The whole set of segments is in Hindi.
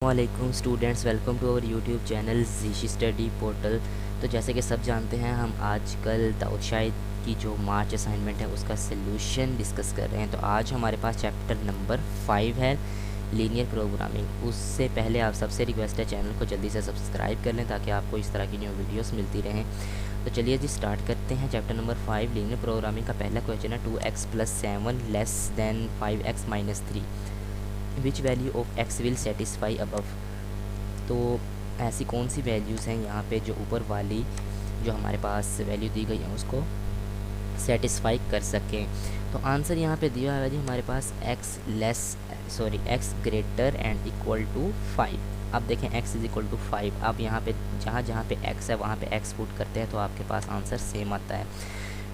वालेकुम students, welcome to our YouTube channel ज़ीशी स्टडी पोर्टल। तो जैसे कि सब जानते हैं, हम आजकल दाऊद शाहिद की जो मार्च असाइनमेंट है उसका सलूशन डिस्कस कर रहे हैं। तो आज हमारे पास चैप्टर नंबर 5 है, लीनियर प्रोग्रामिंग। उससे पहले आप सबसे रिक्वेस्ट है चैनल को जल्दी से सब्सक्राइब कर लें ताकि आपको इस तरह की न्यू वीडियोस मिलती रहें। तो चलिए जी स्टार्ट करते हैं। चैप्टर नंबर 5 लीनियर प्रोग्रामिंग का पहला क्वेश्चन है 2x + 7 < 5x - 3 which value of x will satisfy above. तो ऐसी कौन सी वैल्यूज़ हैं यहाँ पे जो ऊपर वाली जो हमारे पास वैल्यू दी गई है उसको सेटिस्फाई कर सकें। तो आंसर यहाँ पे दिया हुआ है जी हमारे पास x greater and equal to 5। अब देखें x = 5। अब यहाँ पे जहाँ पे x है वहाँ पे x पुट करते हैं तो आपके पास आंसर सेम आता है।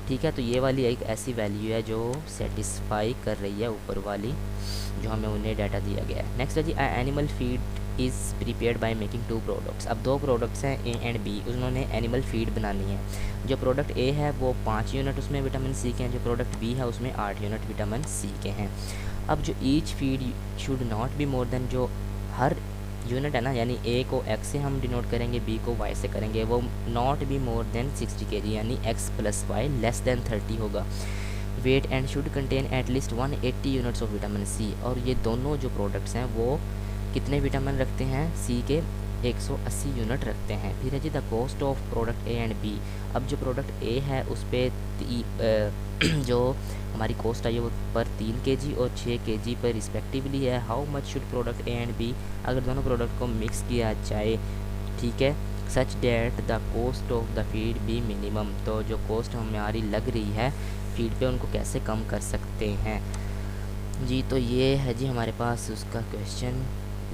ठीक है, तो ये वाली एक ऐसी वैल्यू है जो सेटिस्फाई कर रही है ऊपर वाली जो हमें उन्हें डाटा दिया गया है। नेक्स्ट है जी animal feed is prepared by making 2 products. अब 2 प्रोडक्ट्स हैं ए एंड बी, उन्होंने एनिमल फीड बनानी है। जो प्रोडक्ट ए है वो 5 यूनिट उसमें विटामिन सी के हैं, जो प्रोडक्ट बी है उसमें 8 यूनिट विटामिन सी के हैं। अब जो each feed should not be more then, जो हर यूनिट है ना, यानी ए को x से हम डिनोट करेंगे, बी को y से करेंगे, वो not be more than 60 kg, यानी x + y < 30 होगा। Weight and should contain at least 180 units of vitamin C. और ये दोनों जो प्रोडक्ट्स हैं वो कितने विटामिन रखते हैं? सी के 180 यूनिट रखते हैं। फिर है जी the cost of product A and B. अब जो प्रोडक्ट ए है उस पर जो हमारी कॉस्ट आई है वो पर 3 kg और 6 kg पर रिस्पेक्टिवली है। How much should product A and B, अगर दोनों प्रोडक्ट को मिक्स किया जाए, ठीक है, such that the cost of the feed be minimum. तो जो कॉस्ट हमारी लग रही है फीड पे उनको कैसे कम कर सकते हैं जी। तो ये है जी हमारे पास उसका क्वेश्चन।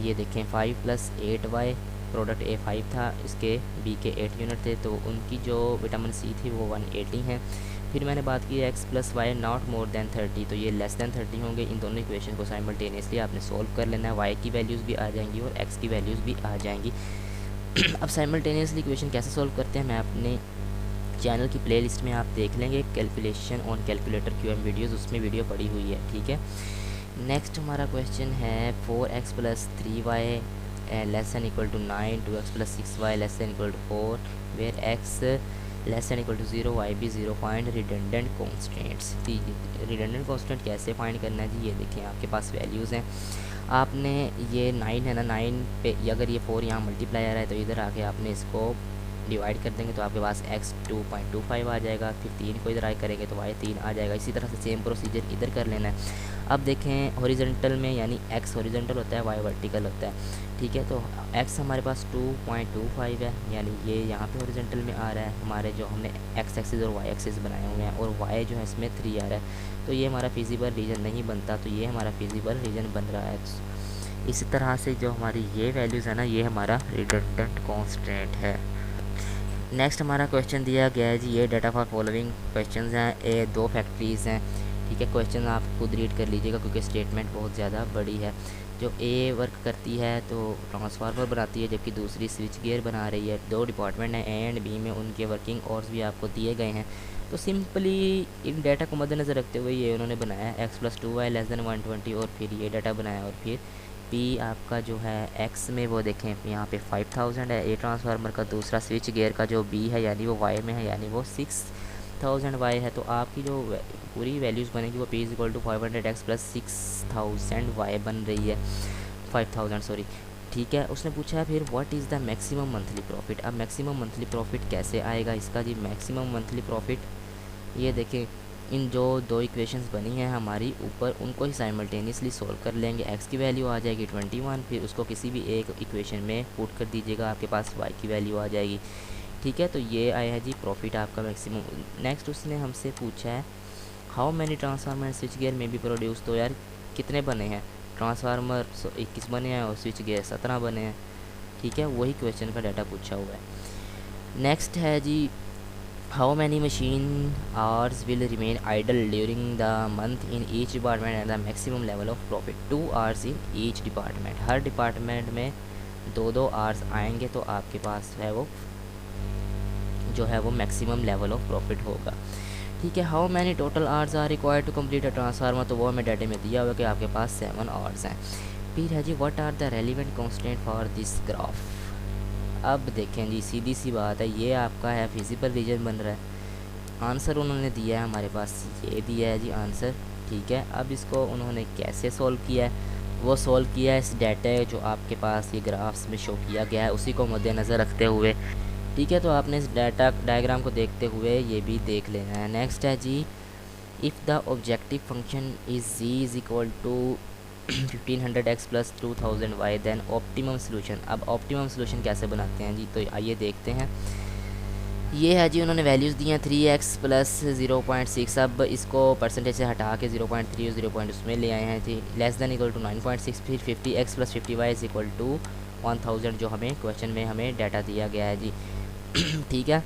ये देखें 5 + 8y, प्रोडक्ट ए 5 था, इसके बी के 8 यूनिट थे, तो उनकी जो विटामिन सी थी वो 180 है। फिर मैंने बात की x + y not more than 30, तो ये < 30 होंगे। इन दोनों इक्वेशन को साइमल्टेनियसली आपने सोल्व कर लेना है। y की वैल्यूज़ भी आ जाएंगी और x की वैल्यूज़ भी आ जाएंगी। अब साइमल्टेनियसली इक्वेशन कैसे सोल्व करते हैं मैं अपने चैनल की प्लेलिस्ट में आप देख लेंगे, calculation on calculator QM videos, उसमें वीडियो पड़ी हुई है। ठीक है, नेक्स्ट हमारा क्वेश्चन है 4x + 3y < 9, 2x + 6y < 4, where x < 0, y भी 0, find redundant constants. Redundant constant कैसे फाइंड करना है जी? ये देखें आपके पास वैल्यूज़ हैं। आपने ये 9 है ना, 9 पे अगर ये 4 यहाँ मल्टीप्लाई आ रहा है तो इधर आके आपने इसको डिवाइड कर देंगे तो आपके पास x 2.25 आ जाएगा। फिर 3 को इधर करेंगे तो y 3 आ जाएगा। इसी तरह से सेम प्रोसीजर इधर कर लेना है। अब देखें हॉरिजॉन्टल में, यानी x हॉरिजॉन्टल होता है, y वर्टिकल होता है। ठीक है, तो x हमारे पास 2.25 है, यानी ये यहाँ पे हॉरिजॉन्टल में आ रहा है हमारे, जो हमने x एक्सिस और y एक्सिस बनाए हुए हैं, और y जो है इसमें 3 आ रहा है। तो ये हमारा फिजिबल रीजन नहीं बनता, तो ये हमारा फिजिबल रीजन बन रहा है। इसी तरह से जो हमारी ये वैल्यूज़ है ना, ये हमारा रिडंडेंट कांस्टेंट है। नेक्स्ट हमारा क्वेश्चन दिया गया है जी, ये डाटा फॉर फॉलोइंग क्वेश्चंस हैं। ए 2 फैक्ट्रीज़ हैं। ठीक है, क्वेश्चन आप खुद रीड कर लीजिएगा क्योंकि स्टेटमेंट बहुत ज़्यादा बड़ी है। जो ए वर्क करती है तो ट्रांसफार्मर बनाती है, जबकि दूसरी स्विच गियर बना रही है। 2 डिपार्टमेंट हैं, ए एंड बी में, उनके वर्किंग आवर्स भी आपको दिए गए हैं। तो सिंपली इन डाटा को मद्देनज़र रखते हुए ये उन्होंने बनाया है x + 2y < 120, और फिर ये डाटा बनाया, और फिर पी आपका जो है x में वो देखें यहाँ पे 5000 है ए ट्रांसफार्मर का, दूसरा स्विच गियर का जो b है यानी वो y में है, यानी वो 6000 y है। तो आपकी जो पूरी वैल्यूज़ बनेगी वो p = 500x + 6000 y बन रही है, 5000 सॉरी। ठीक है, उसने पूछा है फिर what is the maximum monthly profit. अब मैक्सिमम मंथली प्रॉफिट कैसे आएगा इसका जी? मैक्सिमम मंथली प्रॉफिट ये देखें, इन जो 2 इक्वेशंस बनी हैं हमारी ऊपर, उनको ही साइमल्टेनियसली सोल्व कर लेंगे। x की वैल्यू आ जाएगी 21, फिर उसको किसी भी एक इक्वेशन में पुट कर दीजिएगा, आपके पास y की वैल्यू आ जाएगी। ठीक है, तो ये आया है जी प्रॉफिट आपका मैक्सिमम। नेक्स्ट उसने हमसे पूछा है how many transformer switch gear में भी प्रोड्यूस। तो यार कितने बने हैं ट्रांसफार्मर? 21 बने हैं और स्विच गियर 17 बने हैं। ठीक है, वही क्वेश्चन का डाटा पूछा हुआ है। नेक्स्ट है जी how many machine hours will remain idle during the month in each department and the maximum level of profit 2 hours in each department. हर डिपार्टमेंट में 2-2 आवर्स आएंगे तो आपके पास है वो जो है वो मैक्सिमम लेवल ऑफ प्रॉफिट होगा। ठीक है, how many total hours are required to complete a transformer, तो वो हमें डाटे में दिया हुआ कि आपके पास 7 आवर्स हैं। फिर है जी what are the relevant constant for this graph. अब देखें जी, सीधी सी बात है, ये आपका है फिजिबल रीजन बन रहा है। आंसर उन्होंने दिया है हमारे पास, ये दिया है जी आंसर, ठीक है। अब इसको उन्होंने कैसे सॉल्व किया है, वो सॉल्व किया है इस डाटा जो आपके पास ये ग्राफ्स में शो किया गया है उसी को मद्देनज़र रखते हुए, ठीक है। तो आपने इस डाटा डायग्राम को देखते हुए ये भी देख लेना है। नेक्स्ट है जी, if the objective function is Z is equal to 1500x plus 2000y then optimum solution. अब ऑप्टिमम सोल्यूशन कैसे बनाते हैं जी, तो आइए देखते हैं। ये है जी, उन्होंने वैल्यूज़ दी हैं 3x प्लस 0.6। अब इसको परसेंटेज से हटा के 0.3 और 0. उसमें ले आए हैं जी, लेस दैन इक्वल टू 9.6। फिर 50x plus 50y is equal to 1000 जो हमें क्वेश्चन में हमें डाटा दिया गया है जी ठीक है।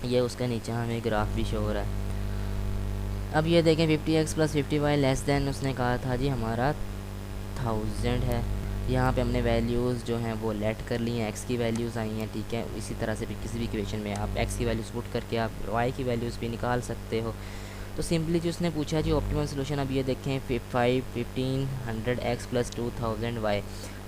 ये उसका नीचे हमें ग्राफ भी शो हो रहा है। अब ये देखें 50x plus 50y less than उसने कहा था जी हमारा 1000 है। यहाँ पे हमने वैल्यूज़ जो हैं वो लेट कर ली हैं, x की वैल्यूज़ आई हैं, ठीक है। इसी तरह से भी किसी भी इक्वेशन में आप x की वैल्यूज़ पुट करके आप y की वैल्यूज़ भी निकाल सकते हो। तो सिंपली जो उसने पूछा जी ऑप्टिमल सोल्यूशन, अब ये देखें 1500x प्लस 2000y।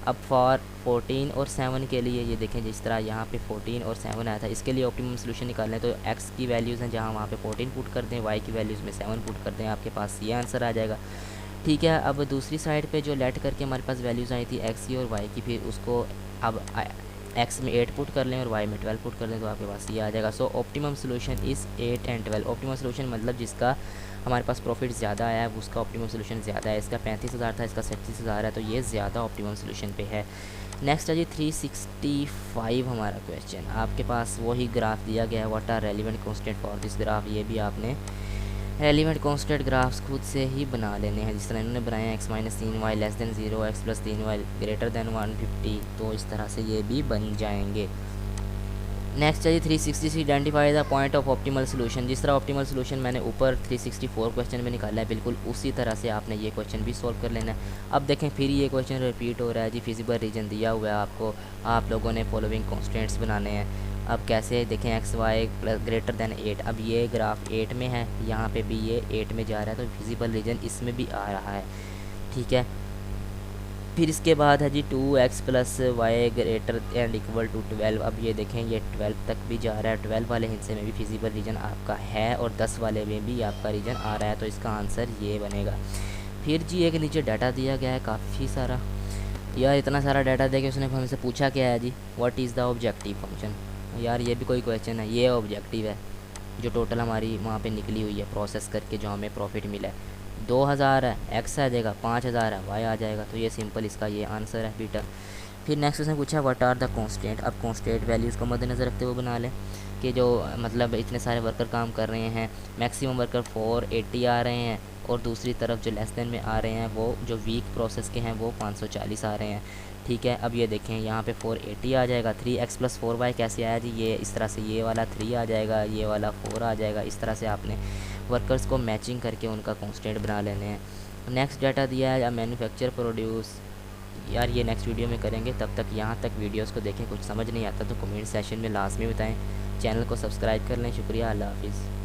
अब फॉर 14 और 7 के लिए ये देखें जिस तरह यहाँ पे 14 और 7 आया था, इसके लिए ऑप्टिमम सोल्यूशन निकालना है तो x की वैल्यूज़ हैं जहाँ वहाँ पे 14 पुट कर दें, y की वैल्यूज़ में 7 पुट कर दें, आपके पास ये आंसर आ जाएगा, ठीक है। अब दूसरी साइड पे जो लेट करके हमारे पास वैल्यूज़ आई थी x की और y की, फिर उसको अब x में 8 पुट कर लें और y में 12 पुट कर लें तो आपके पास ये आ जाएगा। So optimum solution is 8 and 12। Optimum solution मतलब जिसका हमारे पास प्रॉफिट ज़्यादा आया है उसका ऑप्टिमम सोल्यूशन ज़्यादा है। इसका 35,000 था, इसका 37,000 है, तो ये ज़्यादा ऑप्टिमम सोल्यूशन पे है। नेक्स्ट है जी 365 हमारा क्वेश्चन। आपके पास वही ग्राफ दिया गया है, what are relevant constant for this graph. ये भी आपने रेलिवेंट कांस्टेंट ग्राफ्स खुद से ही बना लेने हैं जिस तरह इन्होंने बनाए हैं x minus 3y less than 0, x plus 3y greater than 150, तो इस तरह से ये भी बन जाएंगे। नेक्स्ट है 360 से identify the point of optimal solution. जिस तरह ऑप्टिमल सोल्यूशन मैंने ऊपर 364 क्वेश्चन में निकाला है, बिल्कुल उसी तरह से आपने ये क्वेश्चन भी सॉल्व कर लेना है। अब देखें फिर ये क्वेश्चन रिपीट हो रहा है जी, फिजिबल रीजन दिया हुआ है आपको, आप लोगों ने फॉलोइंग कॉन्स्टेंट्स बनाने हैं। अब कैसे देखें, x y plus greater than 8। अब ये ग्राफ 8 में है, यहाँ पे भी ये 8 में जा रहा है, तो फिजिबल रीजन इसमें भी आ रहा है, ठीक है। फिर इसके बाद है जी 2x plus y greater and equal to 12। अब ये देखें ये 12 तक भी जा रहा है, 12 वाले हिस्से में भी फिजिबल रीजन आपका है और 10 वाले में भी आपका रीजन आ रहा है, तो इसका आंसर ये बनेगा। फिर जी एक नीचे डाटा दिया गया है काफ़ी सारा, यार इतना सारा डाटा दे के उसने हमसे पूछा क्या है जी, what is the objective function. यार ये भी कोई क्वेश्चन है, ये ऑब्जेक्टिव है जो टोटल हमारी वहाँ पे निकली हुई है प्रोसेस करके जो हमें प्रॉफिट मिला है। 2000 है, एक्स आ जाएगा, 5000 है, वाई आ जाएगा, तो ये सिंपल इसका ये आंसर है बीटा। फिर नेक्स्ट उसने पूछा व्हाट आर द कांस्टेंट। अब कांस्टेंट वैल्यूज़ को मद्देनज़र रखते हुए बना लें कि जो मतलब इतने सारे वर्कर काम कर रहे हैं, मैक्सिमम वर्कर 480 आ रहे हैं और दूसरी तरफ जो लेस देन में आ रहे हैं वो जो वीक प्रोसेस के हैं वो 540 आ रहे हैं, ठीक है। अब ये देखें यहाँ पे 480 आ जाएगा, 3x प्लस 4y कैसे आया जी, ये इस तरह से ये वाला 3 आ जाएगा, ये वाला 4 आ जाएगा, इस तरह से आपने वर्कर्स को मैचिंग करके उनका कांस्टेंट बना लेने हैं। नेक्स्ट डाटा दिया है मैन्युफैक्चर प्रोड्यूस। यार ये नेक्स्ट वीडियो में करेंगे, तब तक यहाँ तक वीडियोस को देखें, कुछ समझ नहीं आता तो कमेंट सेशन में लाजमी बताएं, चैनल को सब्सक्राइब कर लें। शुक्रिया, अल्लाह हाफिज़।